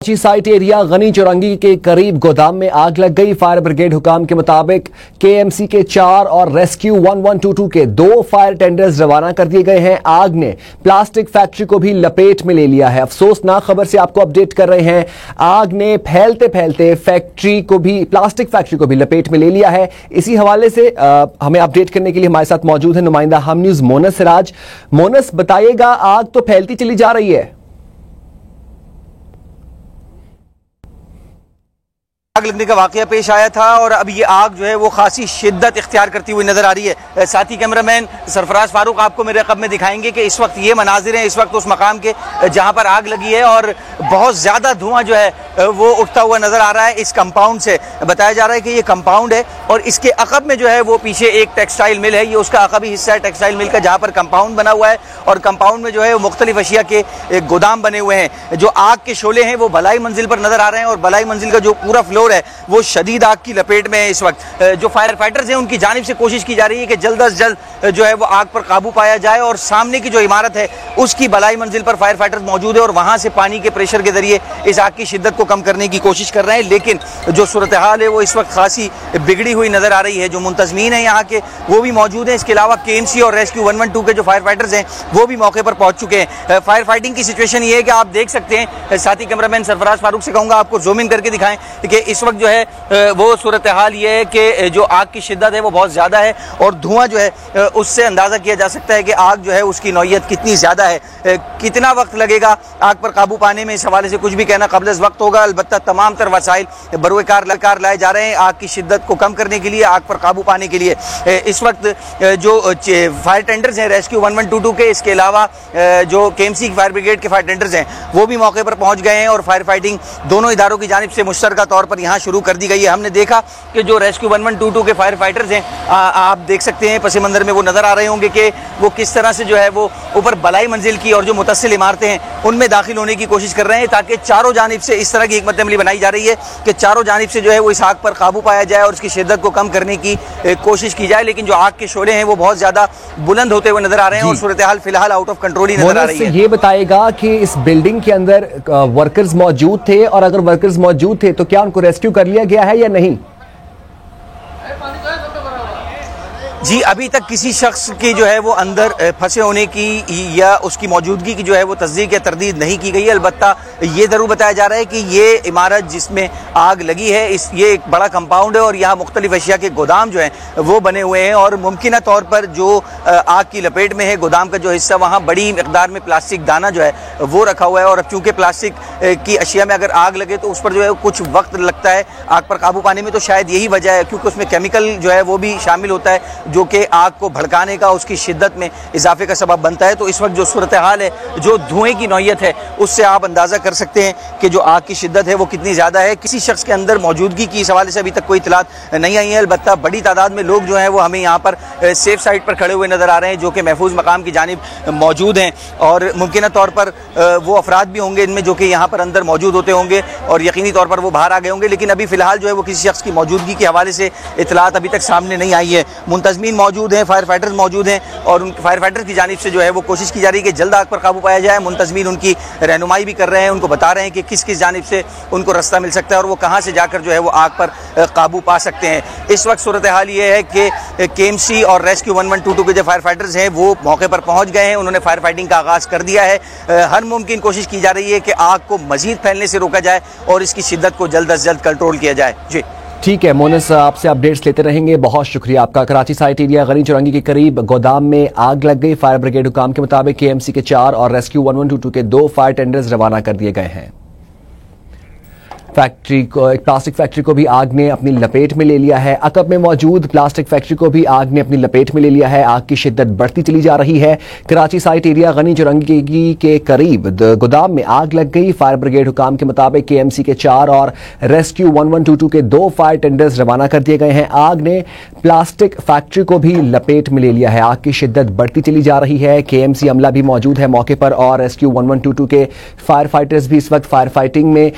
Karachi site area Ghani चौरंगी के करीब गोदाम में आग लग गई। फायर ब्रिगेड हुकाम के मुताबिक केएमसी के 4 और रेस्क्यू 1122 के 2 फायर टेंडर्स रवाना कर दिए गए हैं। आग ने प्लास्टिक फैक्ट्री को भी लपेट में ले लिया है। अफसोसनाक खबर से आपको अपडेट कर रहे हैं, आग ने फैलते फैलते प्लास्टिक फैक्ट्री को भी लपेट में ले लिया है। इसी हवाले से हमें अपडेट करने के लिए हमारे साथ मौजूद है नुमाइंदा हम न्यूज मोनस सिराज। मोनस, बताइएगा, आग तो फैलती चली जा रही है। आग लगने का वाकया पेश आया था और अब ये आग जो है वो खासी शिद्दत इख्तियार करती हुई नजर आ रही है। साथी कैमरामैन सरफराज फारूक आपको मेरे रकब में दिखाएंगे कि इस वक्त ये मनाजिर हैं, इस वक्त उस मकाम के जहां पर आग लगी है और बहुत ज्यादा धुआं जो है वो उठता हुआ नजर आ रहा है। इस कंपाउंड से बताया जा रहा है कि ये कंपाउंड है और इसके अकब में जो है वो पीछे एक टेक्सटाइल मिल है, ये उसका अकबी हिस्सा है टेक्सटाइल मिल का, जहां पर कंपाउंड बना हुआ है और कंपाउंड में जो है वो मुख्तलिफ अशिया के गोदाम बने हुए हैं। जो आग के शोले हैं वो भलाई मंजिल पर नजर आ रहे हैं और भलाई मंजिल का जो पूरा फ्लोर है वो शदीद आग की लपेट में है। इस वक्त जो फायर फाइटर्स हैं उनकी जानिब से कोशिश की जा रही है कि जल्द अज जल्द जो है वो आग पर काबू पाया जाए और सामने की जो इमारत है उसकी भलाई मंजिल पर फायर फाइटर्स मौजूद है और वहां से पानी के प्रेशर के जरिए इस आग की शिद्दत को कम करने की कोशिश कर रहे हैं। लेकिन जो सूरत हाल है वो इस वक्त खासी बिगड़ी हुई नजर आ रही है। जो मुंतजमीन है यहाँ के वो भी मौजूद हैं। इसके अलावा केएमसी और रेस्क्यू 112 के जो फायर फाइटर्स हैं वो भी मौके पर पहुंच चुके हैं। फायर फाइटिंग की सिचुएशन ये है कि आप देख सकते हैं, साथी कैमरामैन सरफराज फारूक से कहूंगा आपको जूम इन करके दिखाएं कि इस वक्त जो है वो सूरत हाल ये है कि जो आग की शिद्दत है वो बहुत ज्यादा है और धुआं जो है उससे अंदाजा किया जा सकता है कि आग जो है उसकी नौयत कितनी ज्यादा है। कितना वक्त लगेगा आग पर काबू पाने में, इस हवाले से कुछ भी कहना कबल वक्त होगा। अलबत्ता तमाम तर वसाइल बरोकार लाए जा रहे हैं आग की शिद्दत को कम करने के लिए, आग पर काबू पाने के लिए। इस वक्त जो फायर टेंडर्स हैं रेस्क्यू 1122 के, इसके अलावा जो केएमसी फायर ब्रिगेड के फायर टेंडर्स हैं वो भी मौके पर पहुंच गए हैं और फायर फाइटिंग दोनों इदारों की जानिब से मुश्तरका तौर पर यहाँ शुरू कर दी गई है। हमने देखा कि जो रेस्क्यू 1122 के फायर फाइटर्स हैं, आप देख सकते हैं पस मंजर में वो नजर आ रहे होंगे कि वो किस तरह से जो है वो ऊपर बलाई मंजिल की और जो मुतसिल इमारतें हैं उनमें दाखिल होने की कोशिश कर रहे हैं ताकि चारों जानिब से इस तरह की हिकमत अमली बनाई जा रही है कि चारों जानिब से जो है वो इस आग पर काबू पाया जाए और उसकी शिद्दत को कम करने की कोशिश की जाए। लेकिन जो आग के शोले हैं वो बहुत ज्यादा बुलंद होते हुए नजर आ रहे हैं और सूरत हाल फिलहाल आउट ऑफ कंट्रोल ही नजर आ रही है। ये बताएगा कि इस बिल्डिंग के अंदर वर्कर्स मौजूद थे और अगर वर्कर्स मौजूद थे तो क्या उनको रेस्क्यू कर लिया गया है या नहीं? जी, अभी तक किसी शख्स की जो है वो अंदर फंसे होने की या उसकी मौजूदगी की जो है वो तस्दीक या तरदीद नहीं की गई है। अलबत्ता ये जरूर बताया जा रहा है कि ये इमारत जिसमें आग लगी है ये एक बड़ा कंपाउंड है और यहाँ मुख्तलिफ अशिया के गोदाम जो हैं वो बने हुए हैं और मुमकिन तौर पर जो आग की लपेट में है गोदाम का जो हिस्सा, वहाँ बड़ी मिकदार में प्लास्टिक दाना जो है वो रखा हुआ है और अब चूंकि प्लास्टिक की अशिया में अगर आग लगे तो उस पर जो है कुछ वक्त लगता है आग पर काबू पाने में, तो शायद यही वजह है क्योंकि उसमें केमिकल जो है वो भी शामिल होता है जो कि आग को भड़काने का, उसकी शिद्दत में इजाफे का सबब बनता है। तो इस वक्त जो सूरत हाल है, जो धुएं की नौयत है, उससे आप अंदाजा कर सकते हैं कि जो आग की शिद्दत है वो कितनी ज्यादा है। किसी शख्स के अंदर मौजूदगी की इस हवाले से अभी तक कोई इतलात नहीं आई है। अलबत्ता बड़ी तादाद में लोग जो है वो हमें यहाँ पर सेफ साइड पर खड़े हुए नजर आ रहे हैं जो कि महफूज मकाम की जानिब मौजूद हैं और मुमकिन तौर पर वो अफराद भी होंगे इनमें जो कि यहाँ पर अंदर मौजूद होते होंगे और यकीनी तौर पर वो बाहर आ गए होंगे। लेकिन अभी फिलहाल जो है वो किसी शख्स की मौजूदगी के हवाले से इतलात अभी तक सामने नहीं आई है। मुंतजमीन मौजूद हैं, फायर फाइटर्स मौजूद हैं और उन फायर फाइटर्स की जानिब से जो है वो कोशिश की जा रही है कि जल्द आग पर काबू पाया जाए। मुंतजमीन उनकी रहनुमाई भी कर रहे हैं, उनको बता रहे हैं कि किस किस जानिब से उनको रास्ता मिल सकता है और वो कहाँ से जाकर जो है वो आग पर काबू पा सकते हैं। इस वक्त सूरत हाल ये है कि केएमसी और रेस्क्यू 1122 के जो फायर फाइटर्स हैं वो मौके पर पहुंच गए हैं, उन्होंने फायर फाइटिंग का आगाज कर दिया है। हर मुमकिन कोशिश की जा रही है कि आग को मजीद फैलने से रोका जाए और इसकी शिद्दत को जल्द अज जल्द कंट्रोल किया जाए। जी ठीक है मोनस, आपसे अपडेट्स लेते रहेंगे, बहुत शुक्रिया आपका। कराची साइट एरिया गनी चौरंगी के करीब गोदाम में आग लग गई। फायर ब्रिगेड हुकाम के मुताबिक केएमसी के 4 और रेस्क्यू 1122 के 2 फायर टेंडर्स रवाना कर दिए गए हैं। प्लास्टिक फैक्ट्री को भी आग ने अपनी लपेट में ले लिया है। अकब में मौजूद प्लास्टिक फैक्ट्री को भी आग ने अपनी लपेट में ले लिया है। आग की शिद्दत बढ़ती चली जा रही है। कराची साइट एरिया गनी चौरंगी के करीब गोदाम में आग लग गई। फायर ब्रिगेड हुकाम के मुताबिक केएमसी के 4 और रेस्क्यू 1122 के 2 फायर टेंडर्स रवाना कर दिए गए हैं। आग ने प्लास्टिक फैक्ट्री को भी लपेट में ले लिया है। आग की शिद्दत बढ़ती चली जा रही है। केएमसी अमला भी मौजूद है मौके पर और रेस्क्यू 1122 के फायर फाइटर्स भी इस वक्त फायर फाइटिंग में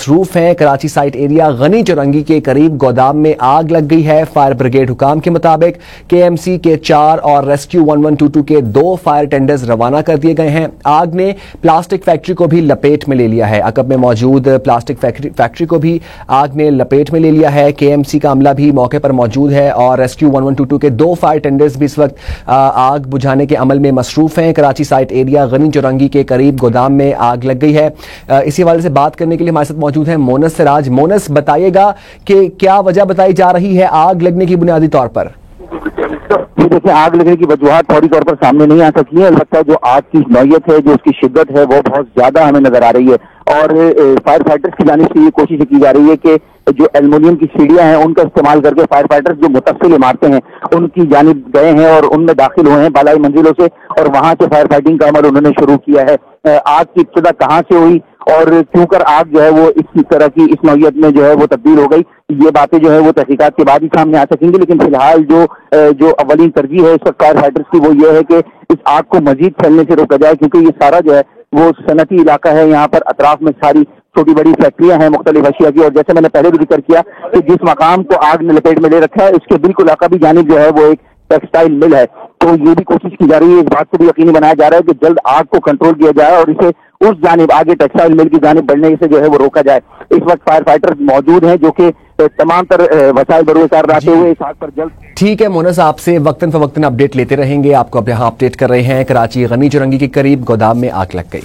मसरूफ हैं। कराची साइट एरिया गनी चौरंगी के करीब गोदाम में आग लग गई है। फायर ब्रिगेड हुकाम के मुताबिक KMC के 4 और रेस्क्यू 1122 के 2 फायर टेंडर्स रवाना कर दिए गए हैं। आग ने प्लास्टिक फैक्ट्री को भी लपेट में ले लिया है। अकब में मौजूद प्लास्टिक फैक्ट्री को भी आग ने लपेट में ले लिया है। KMC का अमला भी मौके पर मौजूद है और रेस्क्यू 1122 के 2 फायर टेंडर्स भी इस वक्त आग बुझाने के अमल में मसरूफ हैं। कराची साइट एरिया गनी चौरंगी के करीब गोदाम में आग लग गई है। इसी हवाले से बात करने के लिए हमारे साथ मौजूद है मोनस सिराज। मोनस, बताइएगा कि क्या वजह बताई जा रही है आग लगने की बुनियादी तौर पर? देखिए, आग लगने की वजूहत फौरी तौर पर सामने नहीं आ सकी है। लगता है जो आग की नौयत है, जो उसकी शिद्दत है, वो बहुत ज्यादा हमें नजर आ रही है और फायर फाइटर्स की जानिब से ये कोशिश की जा रही है कि जो एल्युमिनियम की सीढ़ियां हैं उनका इस्तेमाल करके फायर फाइटर्स जो मुतस्सिल इमारतें हैं उनकी जानिब गए हैं और उनमें दाखिल हुए हैं बालाई मंजिलों से और वहां से फायर फाइटिंग का अमल उन्होंने शुरू किया है। आग की इब्तिदा कहां से हुई और क्यों कर आग जो है वो इस तरह की इस नौयत में जो है वो तब्दील हो गई, ये बातें जो है वो तहकीकात के बाद ही सामने आ सकेंगी। लेकिन फिलहाल जो अवलीन तरजीह है इस वक्त फायर फाइटर्स की, वो ये है कि इस आग को मजीद फैलने से रोका जाए, क्योंकि ये सारा जो है वो सनती इलाका है। यहाँ पर अतराफ में सारी छोटी बड़ी फैक्ट्रियां हैं मुख्तलिफ अशिया की, और जैसे मैंने पहले भी जिक्र किया कि जिस मकाम को आग ने लपेट में ले रखा है उसके बिल्कुल अकबी जानिब जो है वो एक टेक्सटाइल मिल है। तो ये भी कोशिश की जा रही है, इस बात को भी यकीनी बनाया जा रहा है कि जल्द आग को कंट्रोल किया जाए और इसे उस जानिब आगे टेक्सटाइल मिल की जानिब बढ़ने से जो है वो रोका जाए। इस वक्त फायर फाइटर मौजूद हैं जो कि तमाम तर वसाइल बरूकार रहते हुए इस आग पर जल्द। ठीक है मोनस, आपसे वक्तन फवक्तन अपडेट लेते रहेंगे। आपको अब यहाँ अपडेट कर रहे हैं। कराची गनी चौरंगी के करीब गोदाम में आग लग गई।